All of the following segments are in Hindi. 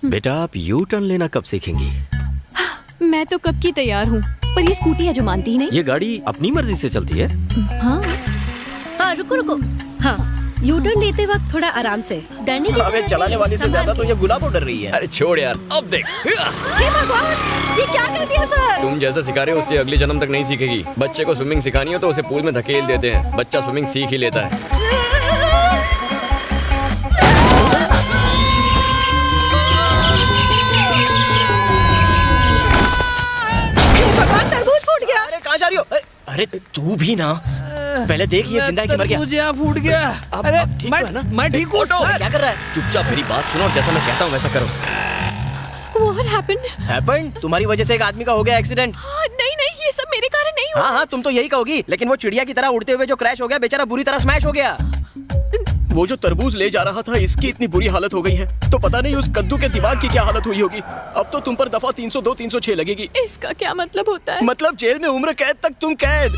बेटा आप यू टर्न लेना कब सीखेंगी? मैं तो कब की तैयार हूँ, पर ये स्कूटी है जो मानती ही नहीं। ये गाड़ी अपनी मर्जी से चलती है? हाँ रुको। हाँ, यू टर्न लेते वक्त थोड़ा आराम से, डरने की अबे चलाने वाली से ज्यादा तो ये गुलाबो डर रही है। अरे छोड़ यार, अब देख। हे भगवान, ये क्या कर दिया सर? तुम जैसा सिखा रहे हो उससे अगले जन्म तक नहीं सीखेगी। बच्चे को स्विमिंग सिखानी हो तो उसे पूल में धकेल देते हैं, बच्चा स्विमिंग सीख ही लेता है। भगवान, तरबूज फूट गया। अरे कहाँ जा रही हो? अरे तू भी ना, पहले देख ये जिंदा है कि मर गया। मुझे फूट गया। अरे ठीक है ना? मैं ठीक हूँ। क्या कर रहा है? चुपचाप मेरी बात सुनो और जैसा मैं कहता हूँ वैसा करो। What happened? हैपेंड? तुम्हारी वजह से एक आदमी का हो गया एक्सीडेंट। नहीं, ये सब मेरे कारण नहीं हुआ। हाँ तुम तो यही कहोगी, लेकिन वो चिड़िया की तरह उड़ते हुए जो क्रैश हो गया, बेचारा बुरी तरह स्मैश हो गया। वो जो तरबूज ले जा रहा था, इसकी इतनी बुरी हालत हो गई है तो पता नहीं उस कद्दू के दिमाग की क्या हालत हुई होगी। अब तो तुम पर दफा 302 306 लगेगी। इसका क्या मतलब होता है? मतलब जेल में उम्र कैद तक तुम कैद।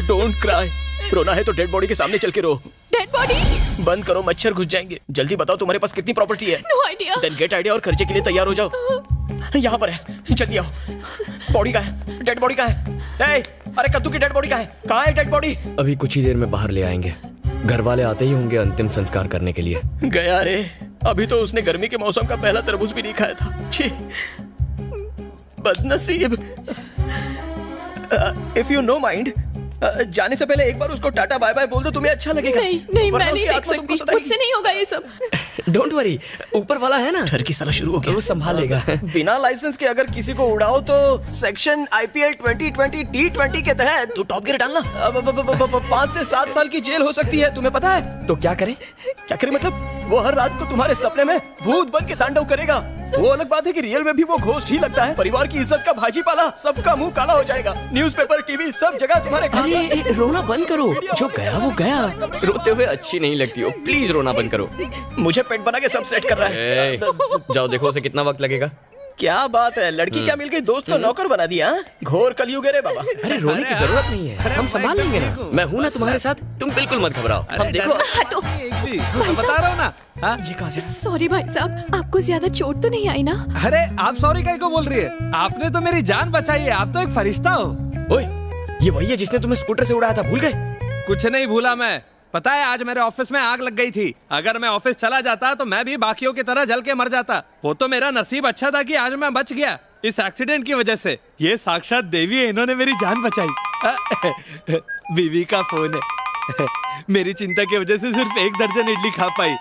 Don't cry. रोना है तो डेड बॉडी के सामने चल के रो। Dead body? बंद करो, मच्छर घुस जाएंगे। जल्दी बताओ तुम्हारे पास कितनी प्रॉपर्टी है? No idea. Then get idea और खर्चे के लिए तैयार हो जाओ। यहाँ पर है, जल्दी आओ। बॉडी कहाँ है? डेड बॉडी कहाँ है? अरे कद्दू की डेड बॉडी कहाँ है? कहाँ है डेड बॉडी? अभी कुछ ही देर में बाहर ले आएंगे। घर वाले आते ही होंगे अंतिम संस्कार करने के लिए। गया रे, अभी तो उसने गर्मी के मौसम का पहला तरबूज भी नहीं खाया था। छी, बदनसीब। इफ यू नो माइंड, जाने से पहले एक बार उसको टाटा बाय बाय बोल दो, तुम्हें अच्छा लगेगा। नहीं, वरना मैं नहीं उसकी देख आत्मा तुमको सकती, सताएगी। मुझसे नहीं होगा ये सब। डोंट वरी, ऊपर वाला है ना। डर की साला शुरू हो गया। वो संभालेगा। बिना लाइसेंस के अगर किसी को उड़ाओ तो सेक्शन IPL 2020 T20 के तहत तो टॉप गियर डालना 5 से 7 साल की जेल हो सकती है, तुम्हें पता है? तो क्या करें? क्या करें मतलब? वो हर रात को तुम्हारे सपने में भूत बन के तांडव करेगा। वो अलग बात है कि रियल में भी वो घोस्ट ही लगता है। परिवार की इज्जत का भाजी पाला, सबका मुंह काला हो जाएगा। न्यूज़पेपर, टीवी, सब जगह तुम्हारे अरे रोना बंद करो, जो गया वो गया। रोते हुए अच्छी नहीं लगती हो, प्लीज रोना बंद करो। मुझे पेट बना के सब सेट कर रहा है। ए, जाओ देखो उसे कितना वक्त लगेगा। क्या बात है, लड़की क्या मिल गई, दोस्त को नौकर बना दिया। घोर कलयुग है रे बाबा। अरे रोने की जरूरत नहीं है, हम संभाल लेंगे ना। मैं हूँ ना तुम्हारे साथ, तुम बिल्कुल मत घबराओ। हम देखो। हटो। बता रहा हूँ ना। हाँ? ये कहाँ से? सॉरी भाई साहब, आपको ज्यादा चोट तो नहीं आई ना? अरे आप सॉरी काहे को बोल रही है? आपने तो मेरी जान बचाई है, आप तो एक फरिश्ता हो। ओए, ये वही है जिसने तुम्हें स्कूटर से उड़ाया था, भूल गए? कुछ नहीं भूला मैं। पता है आज मेरे ऑफिस में आग लग गई थी। अगर मैं ऑफिस चला जाता तो मैं भी बाकियों की तरह जल के मर जाता। वो तो मेरा नसीब अच्छा था कि आज मैं बच गया इस एक्सीडेंट की वजह से। ये साक्षात देवी है, इन्होंने मेरी जान बचाई। बीवी का फोन है। मेरी चिंता की वजह से सिर्फ 1 दर्जन इडली खा पाई।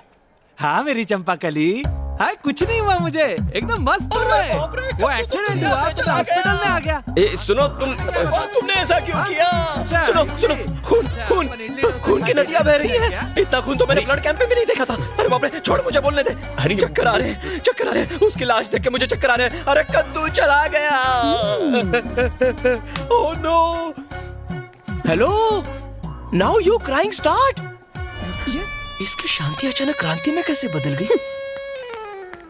हाँ मेरी चंपाकली, हाँ कुछ नहीं हुआ मुझे, एकदम मस्त हूँ मैं। वो एक्सीडेंट हुआ तो हॉस्पिटल में आ गया। ए सुनो तुमने ऐसा क्यों किया? सुनो सुनो, खून की नदियां बह रही है। इतना खून तो मैंने ब्लड कैंप में भी नहीं देखा था। अरे बाप रे, छोड़ मुझे बोलने दे। अरे चक्कर आ रहे हैं। उसकी लाश देख के मुझे चक्कर आ रहे हैं। अरे कद्दू चला गया। Oh no. Hello, now you crying start. इसकी शांति अचानक क्रांति में कैसे बदल गई?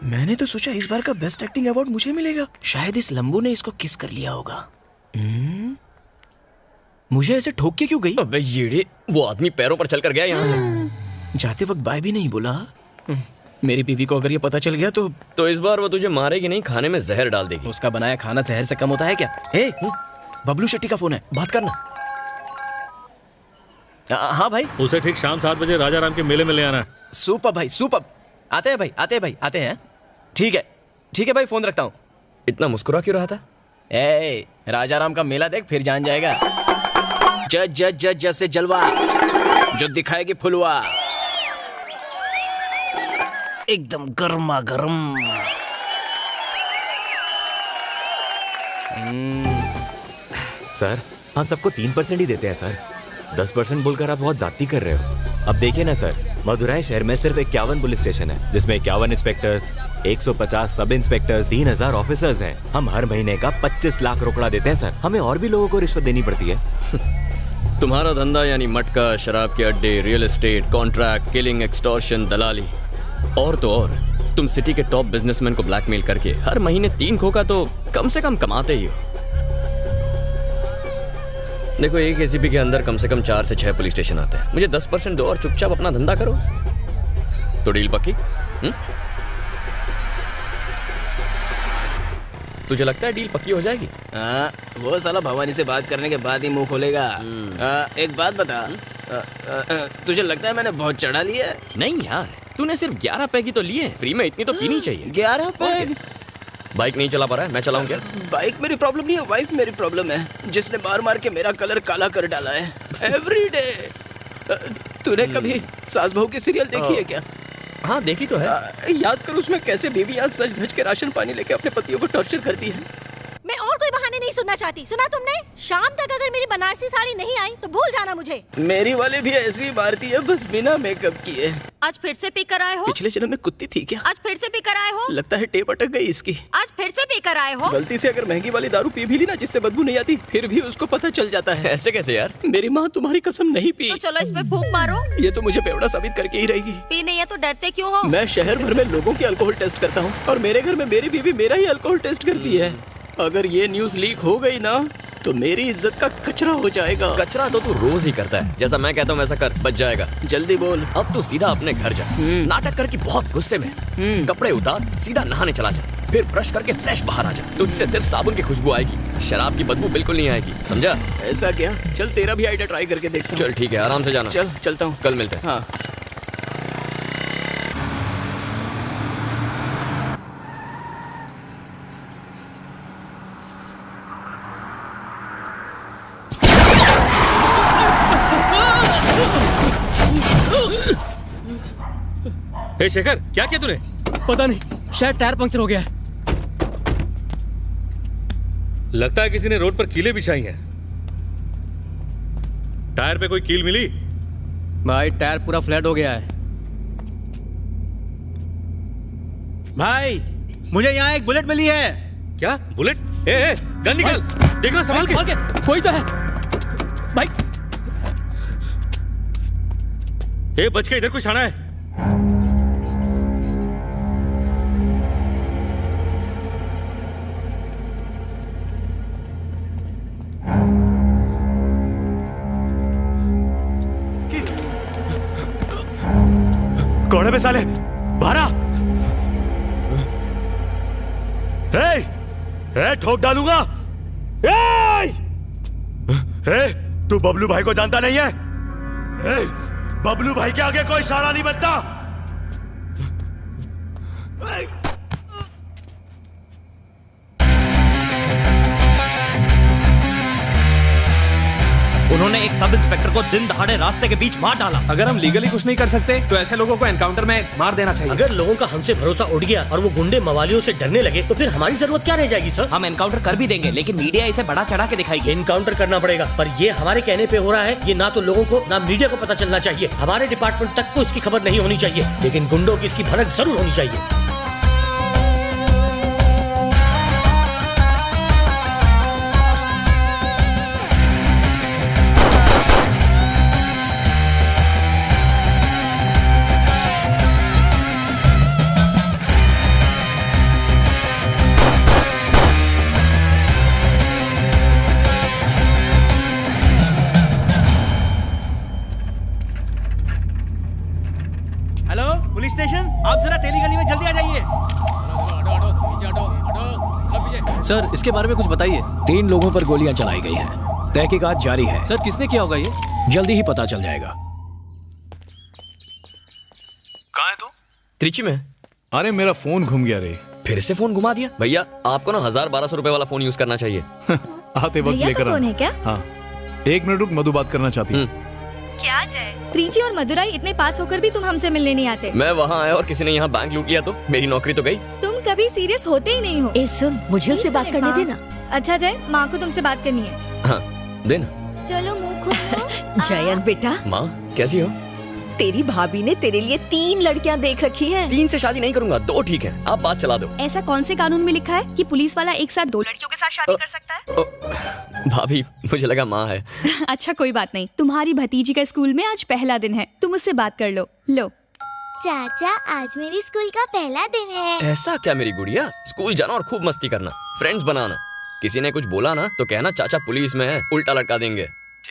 मैंने तो सोचा इस बार का बेस्ट एक्टिंग अवार्ड मुझे मिलेगा। शायद इस लंबू ने इसको किस कर लिया होगा। मुझे ऐसे ठोक के क्यों गई? अबे येड़े, वो आदमी पैरों पर चलकर गया यहाँ से। जाते वक्त बाय भी नहीं बोला। मेरी बीवी को अगर ये पता चल गया तो इस बार वो तुझे मारेगी नहीं, खाने में जहर डाल देगी। उसका बनाया खाना जहर से कम होता है क्या? हे, बबलू शेट्टी का फोन है, बात करना। हाँ भाई। उसे ठीक शाम 7 बजे राजा राम के मेले में ले आना। सुपर भाई, सुपर। आते हैं। ठीक है भाई, फोन रखता हूँ। इतना मुस्कुरा क्यों रहा था? ए, राजा राम का मेला देख, फिर जान जाएगा। जज से जलवा, जो दिखाएगी फुलवा, एकदम गर्मा गर्म। सर हम सबको 3% ही देते हैं सर। 10% बोलकर आप बहुत ज्यादती कर रहे हो। अब देखिए ना सर, मदुराई शहर में सिर्फ 51 पुलिस स्टेशन है, जिसमें 51 इंस्पेक्टर्स, 150 सब इंस्पेक्टर्स, 3000 ऑफिसर्स हैं। हम हर महीने का 25 लाख रुपया देते हैं सर। हमें और भी लोगों को रिश्वत देनी पड़ती है। तुम्हारा धंधा यानी मटका, शराब के अड्डे, real estate, contract, killing, extortion, दलाली और तो और तुम सिटी के टॉप बिजनेसमैन को ब्लैकमेल करके हर महीने 3 खोखा तो कम से कम कमाते ही हो। देखो, एक एसीपी के अंदर कम से कम 4 से 6 पुलिस स्टेशन आते हैं। मुझे 10% दो और चुपचाप अपना धंधा करो, तो डील पक्की? तुझे लगता है डील पक्की हो जाएगी? वो साला भवानी से बात करने के बाद ही मुंह खोलेगा। एक बात बता, तुझे लगता है मैंने बहुत चढ़ा लिया है? नहीं यार, तूने सिर्फ 11 पैग ही तो लिए, फ्री में इतनी तो पीनी चाहिए। 11 पैग? बाइक नहीं चला पा रहा है, मैं चलाऊं क्या? बाइक मेरी प्रॉब्लम नहीं है, वाइफ मेरी प्रॉब्लम है, जिसने मार मार के मेरा कलर काला कर डाला है एवरी डे। तूने कभी सास बहू की सीरियल देखी है क्या? हाँ देखी तो है। याद कर उसमें कैसे बीवियां सज धज के राशन पानी लेके अपने पतियों को टॉर्चर करती है। मैं और कोई बहाने नहीं सुनना चाहती। सुना तुमने? शाम तक अगर मेरी बनारसी साड़ी नहीं आई तो भूल जाना मुझे। मेरी वाली भी ऐसी मारती है, बस बिना मेकअप किए। आज फिर से पी कर आए हो? पिछले जन्म में कुत्ती थी क्या? आज फिर से पी कर आए हो? लगता है टेप अटक गई इसकी। आज फिर से पी कर आए हो? गलती से अगर महंगी वाली दारू पी भी ली ना जिससे बदबू नहीं आती, फिर भी उसको पता चल जाता है। ऐसे कैसे यार? मेरी माँ तुम्हारी कसम नहीं पी। तो चलो इस पे फूंक मारो। ये तो मुझे बेवड़ा साबित करके ही रहेगी। पी नहीं है तो डरते क्यों हो? मैं शहर भर में लोगों के अल्कोहल टेस्ट करता हूँ और मेरे घर में मेरी बीवी मेरा ही अल्कोहल टेस्ट करती है। अगर ये न्यूज़ लीक हो गई ना तो मेरी इज्जत का कचरा हो जाएगा। कचरा तो तू रोज ही करता है, जैसा मैं कहता हूँ वैसा कर, बच जाएगा। जल्दी बोल। अब तू सीधा अपने घर जा, नाटक करके बहुत गुस्से में, कपड़े उतार, सीधा नहाने चला जा, फिर ब्रश करके फ्रेश बाहर आ जा। तुझसे सिर्फ साबुन की खुशबू आएगी, शराब की बदबू बिल्कुल नहीं आएगी, समझा? ऐसा क्या? चल तेरा भी आइडिया ट्राई करके देखता हूँ। चल ठीक है, आराम से जाना। चल चलता हूँ, कल मिलते हैं। हाँ। हे शेखर, क्या किया तूने? पता नहीं, शायद टायर पंक्चर हो गया है। लगता है किसी ने रोड पर कीलें बिछाई हैं। टायर पे कोई कील मिली? भाई टायर पूरा फ्लैट हो गया है। भाई मुझे यहाँ एक बुलेट मिली है। क्या बुलेट? ए, गन निकल, देखना संभाल के। कोई तो है भाई। ए, बच के, इधर कोई शाना है। कौन है बे साले? बाहर आ! ठोक डालूंगा। तू बबलू भाई को जानता नहीं है? बबलू भाई के आगे कोई साला नहीं बनता। उन्होंने एक सब इंस्पेक्टर को दिन दहाड़े रास्ते के बीच मार डाला। अगर हम लीगली कुछ नहीं कर सकते तो ऐसे लोगों को एनकाउंटर में मार देना चाहिए। अगर लोगों का हमसे भरोसा उड़ गया और वो गुंडे मवालियों से डरने लगे तो फिर हमारी जरूरत क्या रह जाएगी सर? हम एनकाउंटर कर भी देंगे लेकिन मीडिया इसे बड़ा चढ़ा के दिखाएगी। एनकाउंटर करना पड़ेगा, पर ये हमारे कहने पे हो रहा है। ये ना तो लोगों को ना मीडिया को पता चलना चाहिए। हमारे डिपार्टमेंट तक को इसकी खबर नहीं होनी चाहिए, लेकिन गुंडों की इसकी भनक जरूर होनी चाहिए। हेलो पुलिस स्टेशन, आप जरा तेली गली में जल्दी आ जाइए। सर इसके बारे में कुछ बताइए। 3 लोगों पर गोलियां चलाई गई हैं। तहकीकात जारी है। सर किसने किया होगा ये? जल्दी ही पता चल जाएगा। कहाँ है तू? त्रिची में। अरे मेरा फोन घूम गया रे। फिर से फोन घुमा दिया? भैया आपको ना 1000-1200 रुपए वाला फोन यूज करना चाहिए। आते वक्त लेकर फोन है क्या? हाँ 1 मिनट रुक, मधु बात करना चाहती है। क्या जय? त्रिची और मदुराई इतने पास होकर भी तुम हमसे मिलने नहीं आते। मैं वहाँ आया और किसी ने यहाँ बैंक लूट लिया तो मेरी नौकरी तो गई। तुम कभी सीरियस होते ही नहीं हो। ए सुन, मुझे उससे बात करने देना। अच्छा जय, माँ को तुमसे बात करनी है। हाँ देना। चलो मुँह खोलो। जयंत बेटा, माँ कैसी हो? तेरी भाभी ने तेरे लिए 3 लड़कियां देख रखी हैं। 3 से शादी नहीं करूंगा, 2 ठीक है। आप बात चला दो। ऐसा कौन से कानून में लिखा है कि पुलिस वाला एक साथ 2 लड़कियों के साथ शादी कर सकता है? भाभी मुझे लगा माँ है। अच्छा कोई बात नहीं, तुम्हारी भतीजी का स्कूल में आज पहला दिन है, तुम उससे बात कर लो। लो चाचा, आज मेरी स्कूल का पहला दिन है। ऐसा क्या मेरी गुड़िया? स्कूल जाना और खूब मस्ती करना, फ्रेंड्स बनाना। किसी ने कुछ बोला ना तो कहना चाचा पुलिस में है, उल्टा लटका देंगे।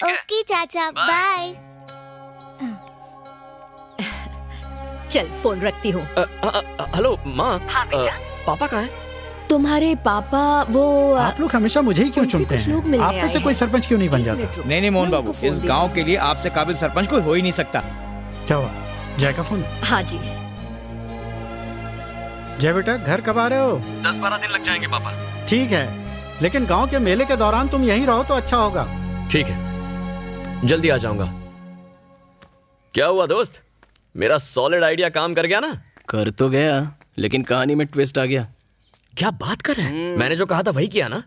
ओके चाचा, बाय। चल फोन रखती हूँ। हेलो माँ। हाँ बेटा। पापा कहाँ हैं? तुम्हारे पापा वो आप लोग हमेशा मुझे ही क्यों उनसे चुनते कुछ हैं? लोग मिलने आप में से आए कोई हैं। सरपंच क्यों नहीं बन जाता? नहीं मोहन मैं बाबू, उनको इस फोन गांव देती के लिए आपसे काबिल सरपंच कोई हो ही नहीं सकता। क्या हुआ? जय का फोन? हाँ जी। जय बेटा, घर कब आ रहे हो? 10-12 दिन लग जाएंगे पापा। ठीक है, लेकिन गांव के मेले के दौरान तुम यहीं रहो तो अच्छा होगा। ठीक है, जल्दी आ जाऊंगा। क्या हुआ दोस्त, मेरा सॉलिड आइडिया काम कर गया ना? कर तो गया, लेकिन कहानी में ट्विस्ट आ गया। क्या बात कर रहे हैं? मैंने जो कहा था वही किया ना?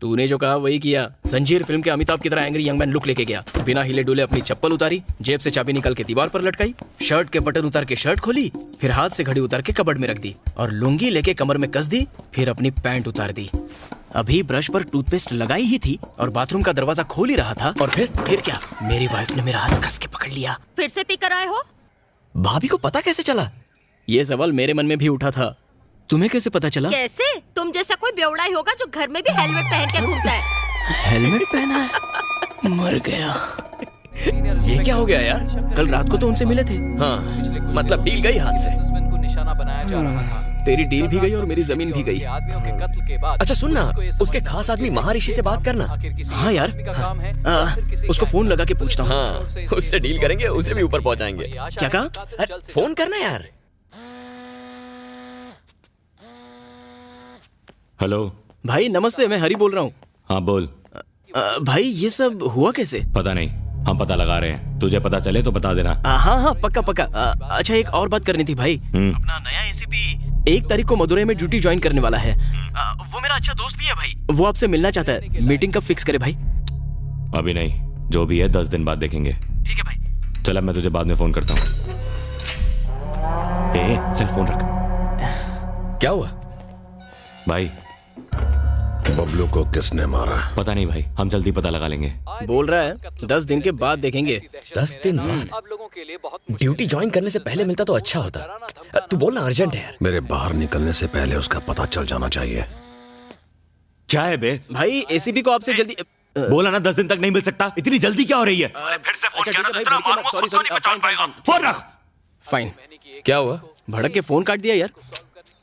तूने जो कहा वही किया। जंजीर फिल्म के अमिताभ की तरह एंग्री यंग मैन लुक लेके गया। बिना हिले डुले अपनी चप्पल उतारी, जेब से चाबी निकाल के दीवार पर लटकाई, शर्ट के बटन उतार के शर्ट खोली, फिर हाथ से घड़ी उतार के कबर्ड में रख दी और लुंगी लेके कमर में कस दी, फिर अपनी पैंट उतार दी। अभी ब्रश पर टूथपेस्ट लगाई ही थी और बाथरूम का दरवाजा खोल ही रहा था और फिर क्या, मेरी वाइफ ने मेरा हाथ कस के पकड़ लिया। फिर से पीकर आए हो? भाभी को पता कैसे चला? ये सवाल मेरे मन में भी उठा था। तुम्हें कैसे पता चला? कैसे? तुम जैसा कोई बेवड़ा ही होगा जो घर में भी हेलमेट पहन के घूमता है। हेलमेट पहना है? मर गया। ये क्या हो गया यार? कल रात को तो उनसे मिले थे। हाँ, मतलब डील गई हाथ से। तेरी डील भी गई और मेरी जमीन भी गई। अच्छा सुनना, उसके खास आदमी महर्षि से बात करना। हाँ यार, उसको फोन लगा के पूछता हूँ। हाँ, उससे डील करेंगे, उसे भी ऊपर पहुंचाएंगे। क्या कहा? अरे, फोन करना यार। हेलो भाई नमस्ते, मैं हरी बोल रहा हूँ। हाँ बोल। भाई ये सब हुआ कैसे? पता नहीं, हम पता लगा रहे हैं। तुझे पता चले तो बता देना। हाँ पक्का पक्का। अच्छा एक और बात करनी थी भाई। अपना नया एसीपी 1 तारीख को मदुरई में ड्यूटी ज्वाइन करने वाला है। वो मेरा अच्छा दोस्त भी है भाई। वो आपसे मिलना चाहता है। मीटिंग कब फिक्स करे भाई? अभी नहीं, जो भी है 10 दिन बाद देखेंगे। ठीक है भाई। चल अब मैं तुझे बाद में फोन करता हूँ। चल फोन रख। क्या हुआ भाई? बबलू को किसने मारा? पता नहीं भाई, हम जल्दी पता लगा लेंगे। बोल रहा है 10 दिन के बाद देखेंगे। 10 दिन बाद? ड्यूटी ज्वाइन करने से पहले मिलता तो अच्छा होता। तू बोलना अर्जेंट है यार। मेरे बाहर निकलने से पहले उसका पता चल जाना चाहिए। क्या है बे? भाई एसीपी को आपसे जल्दी बोला ना 10 दिन तक नहीं मिल सकता। इतनी जल्दी क्या हो रही है? फिर से फोन किया ना तो तेरा मार सॉरी फोन रख। फाइन। क्या हुआ? भड़क के फोन काट दिया यार।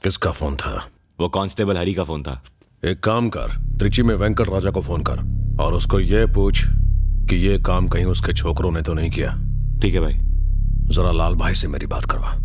किसका फोन था? वो कांस्टेबल हरी का फोन था। एक काम कर, त्रिची में वेंकट राजा को फोन कर और उसको ये पूछ कि ये काम कहीं उसके छोकरों ने तो नहीं किया। ठीक है भाई। जरा लाल भाई से मेरी बात करवा।